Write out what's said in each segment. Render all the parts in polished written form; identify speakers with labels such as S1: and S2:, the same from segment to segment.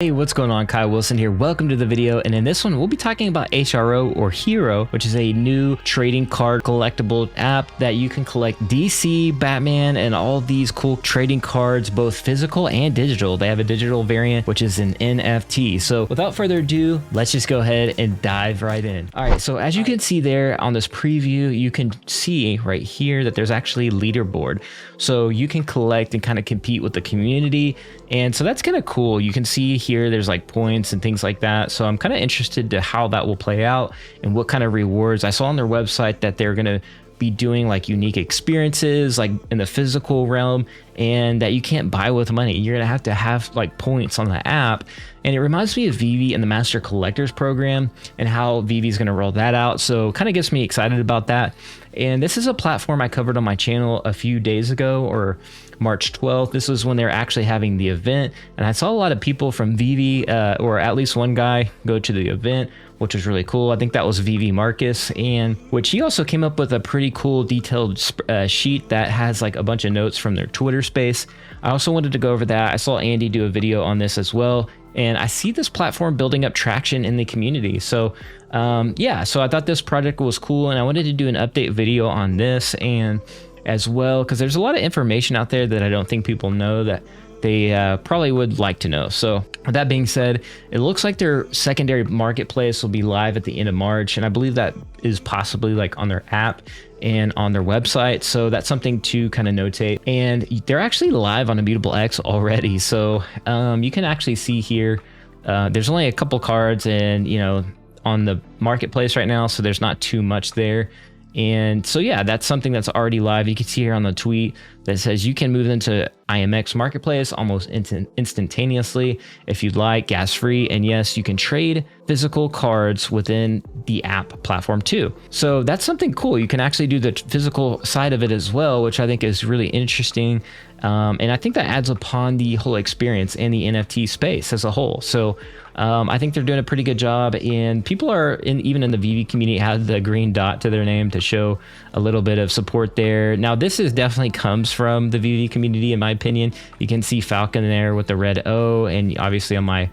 S1: Hey, what's going on? Kyle Wilson here. Welcome to the video. And in this one, we'll be talking about HRO or Hero, which is a new trading card collectible app that you can collect DC, Batman, and all these cool trading cards, both physical and digital. They have a digital variant, which is an NFT. So without further ado, let's just go ahead and dive right in. All right, so as you can see there on this preview, you can see right here that there's actually a leaderboard. So you can collect and kind of compete with the community. And so that's kind of cool. You can see here there's like points and things like that. So I'm kind of interested to how that will play out and what kind of rewards. I saw on their website that they're going to be doing like unique experiences like in the physical realm, and that you can't buy with money. You're gonna have to have like points on the app. And it reminds me of Vivi and the Master Collectors program and how Vivi is gonna roll that out. So kind of gets me excited about that. And this is a platform I covered on my channel a few days ago, or March 12th. This was when they're actually having the event. And I saw a lot of people from Vivi, or at least one guy, go to the event, which was really cool. I think that was Vivi Marcus, and which he also came up with a pretty cool detailed sheet that has like a bunch of notes from their Twitter space. I also wanted to go over that. I saw Andy do a video on this as well. And I see this platform building up traction in the community. So yeah, so I thought this project was cool, and I wanted to do an update video on this and as well, because there's a lot of information out there that I don't think people know that they probably would like to know. So with that being said, it looks like their secondary marketplace will be live at the end of March. And I believe that is possibly like on their app and on their website. So that's something to kind of notate. And they're actually live on Immutable X already. So you can actually see here, there's only a couple cards and, you know, on the marketplace right now. So there's not too much there. And so, yeah, that's something that's already live. You can see here on the tweet that says you can move into IMX Marketplace almost instantaneously if you'd like, gas free. And yes, you can trade physical cards within the app platform too. So that's something cool. You can actually do the physical side of it as well, which I think is really interesting. And I think that adds upon the whole experience and the NFT space as a whole. So I think they're doing a pretty good job, and people are even in the Vivi community have the green dot to their name to show a little bit of support there. Now this is definitely comes from the Vivi community, in my opinion. You can see Falcon there with the red O, and obviously on my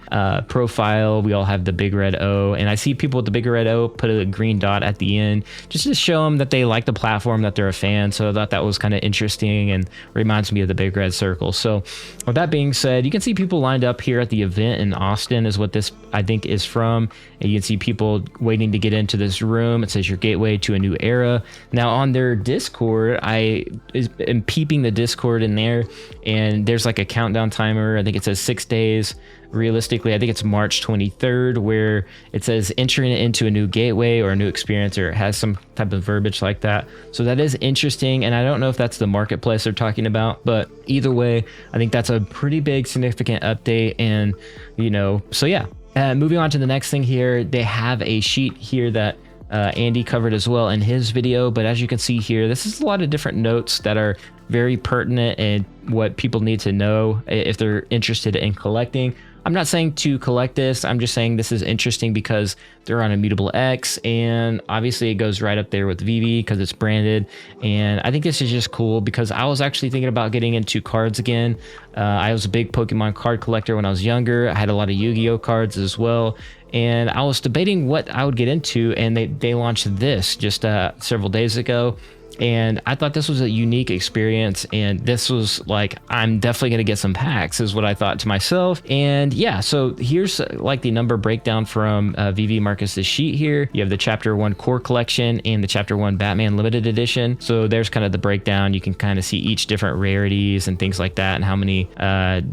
S1: profile, we all have the big red O, and I see people with the big red O put a green dot at the end just to show them that they like the platform, that they're a fan. So I thought that was kind of interesting and reminds me of the big red circle. So with that being said, you can see people lined up here at the event in Austin is what this I think is from. And you can see people waiting to get into this room. It says your gateway to a new era. Now on their Discord, I am peeping the Discord in there, and there's like a countdown timer. I think it says 6 days. Realistically, I think it's March 23rd, where it says entering it into a new gateway or a new experience, or it has some type of verbiage like that. So that is interesting, and I don't know if that's the marketplace they're talking about, but either way, I think that's a pretty big significant update. And you know, so yeah, moving on to the next thing here, they have a sheet here that Andy covered as well in his video. But as you can see here, this is a lot of different notes that are very pertinent and what people need to know if they're interested in collecting. I'm not saying to collect this. I'm just saying this is interesting because they're on Immutable X, and obviously it goes right up there with Vivi because it's branded. And I think this is just cool because I was actually thinking about getting into cards again. I was a big Pokemon card collector when I was younger. I had a lot of Yu-Gi-Oh cards as well. And I was debating what I would get into, and they launched this just several days ago. And I thought this was a unique experience, and this was like, I'm definitely going to get some packs is what I thought to myself. And yeah, so here's like the number breakdown from Vivi Marcus's sheet here. You have the chapter 1 core collection and the chapter 1 Batman limited edition. So there's kind of the breakdown. You can kind of see each different rarities and things like that, and how many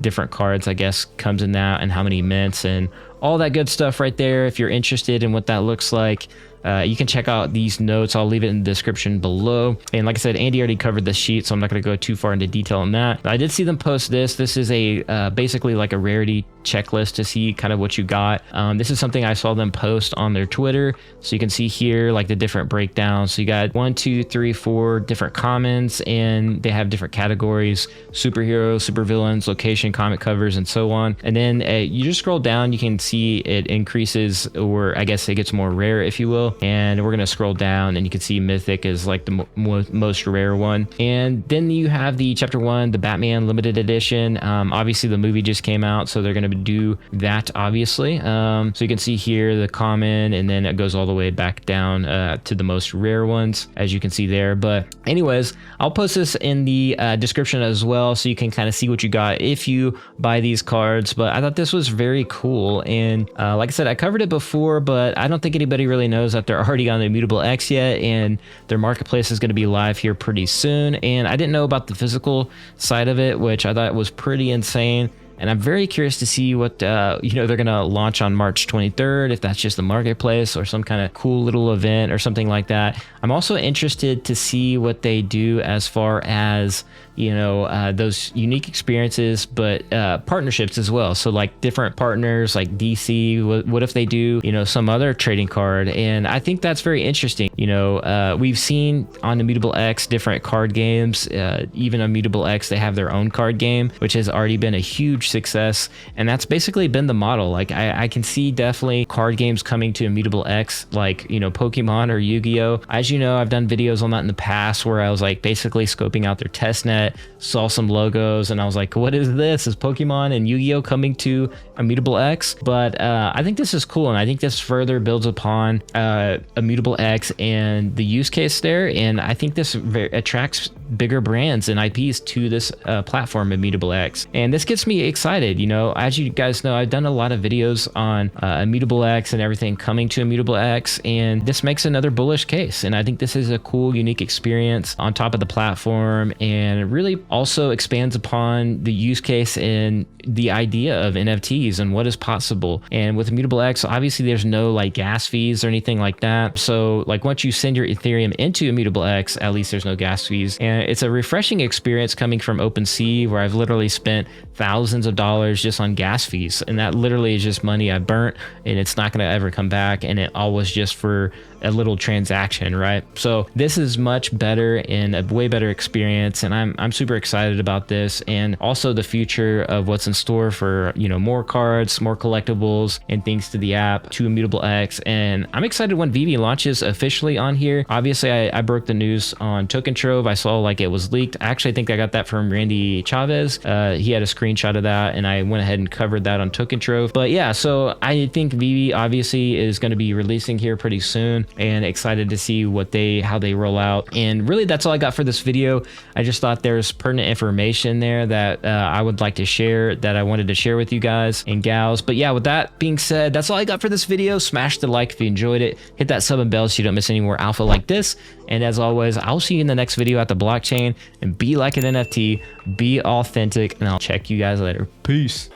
S1: different cards I guess comes in that, and how many mints and all that good stuff right there. If you're interested in what that looks like, you can check out these notes. I'll leave it in the description below. And like I said, Andy already covered the sheet, so I'm not going to go too far into detail on that. I did see them post this. This is a basically like a rarity checklist to see kind of what you got. This is something I saw them post on their Twitter. So you can see here like the different breakdowns. So you got 1, 2, 3, 4 different commons, and they have different categories: superheroes, supervillains, location, comic covers, and so on. And then you just scroll down, you can see it increases, or I guess it gets more rare, if you will. And we're going to scroll down, and you can see Mythic is like the most rare one. And then you have the chapter 1, the Batman limited edition. Obviously the movie just came out, so they're going to to do that, obviously. So you can see here the common, and then it goes all the way back down to the most rare ones, as you can see there. But anyways, I'll post this in the description as well, so you can kind of see what you got if you buy these cards. But I thought this was very cool, and like I said, I covered it before, but I don't think anybody really knows that they're already on the Immutable X yet, and their marketplace is going to be live here pretty soon. And I didn't know about the physical side of it, which I thought was pretty insane. And I'm very curious to see what, they're going to launch on March 23rd, if that's just the marketplace or some kind of cool little event or something like that. I'm also interested to see what they do as far as, those unique experiences, but partnerships as well. So like different partners like DC, what if they do, some other trading card? And I think that's very interesting. We've seen on Immutable X different card games, even Immutable X, they have their own card game, which has already been a huge success. And that's basically been the model. Like I can see definitely card games coming to Immutable X, like, Pokemon or Yu-Gi-Oh! As you know, I've done videos on that in the past where I was like basically scoping out their test net, saw some logos, and I was like, what is this? Is Pokemon and Yu-Gi-Oh! Coming to Immutable X? But I think this is cool, and I think this further builds upon Immutable X and the use case there. And I think this attracts bigger brands and IPs to this platform, Immutable X. And this gets me excited. As you guys know, I've done a lot of videos on Immutable X and everything coming to Immutable X, and this makes another bullish case. And I think this is a cool, unique experience on top of the platform, and it really also expands upon the use case and the idea of NFTs and what is possible. And with Immutable X, obviously there's no like gas fees or anything like that. So like once you send your Ethereum into Immutable X, at least there's no gas fees. And it's a refreshing experience coming from OpenSea, where I've literally spent thousands of dollars just on gas fees. And that literally is just money I burnt, and it's not going to ever come back. And it all was just for a little transaction, right? So this is much better and a way better experience, and I'm super excited about this, and also the future of what's in store for more cards, more collectibles, and things to the app, to Immutable X. And I'm excited when Vivi launches officially on here. Obviously, I broke the news on Token Trove. I saw like it was leaked. I actually think I got that from Randy Chavez. He had a screenshot of that, and I went ahead and covered that on Token Trove. But yeah, so I think Vivi obviously is going to be releasing here pretty soon, and excited to see how they roll out. And really, that's all I got for this video. I just thought there's pertinent information there that I would like to share, that I wanted to share with you guys and gals. But yeah, with that being said, that's all I got for this video. Smash the like if you enjoyed it. Hit that sub and bell so you don't miss any more alpha like this. And as always, I'll see you in the next video at the blockchain. And be like an NFT, be authentic, and I'll check you guys later. Peace.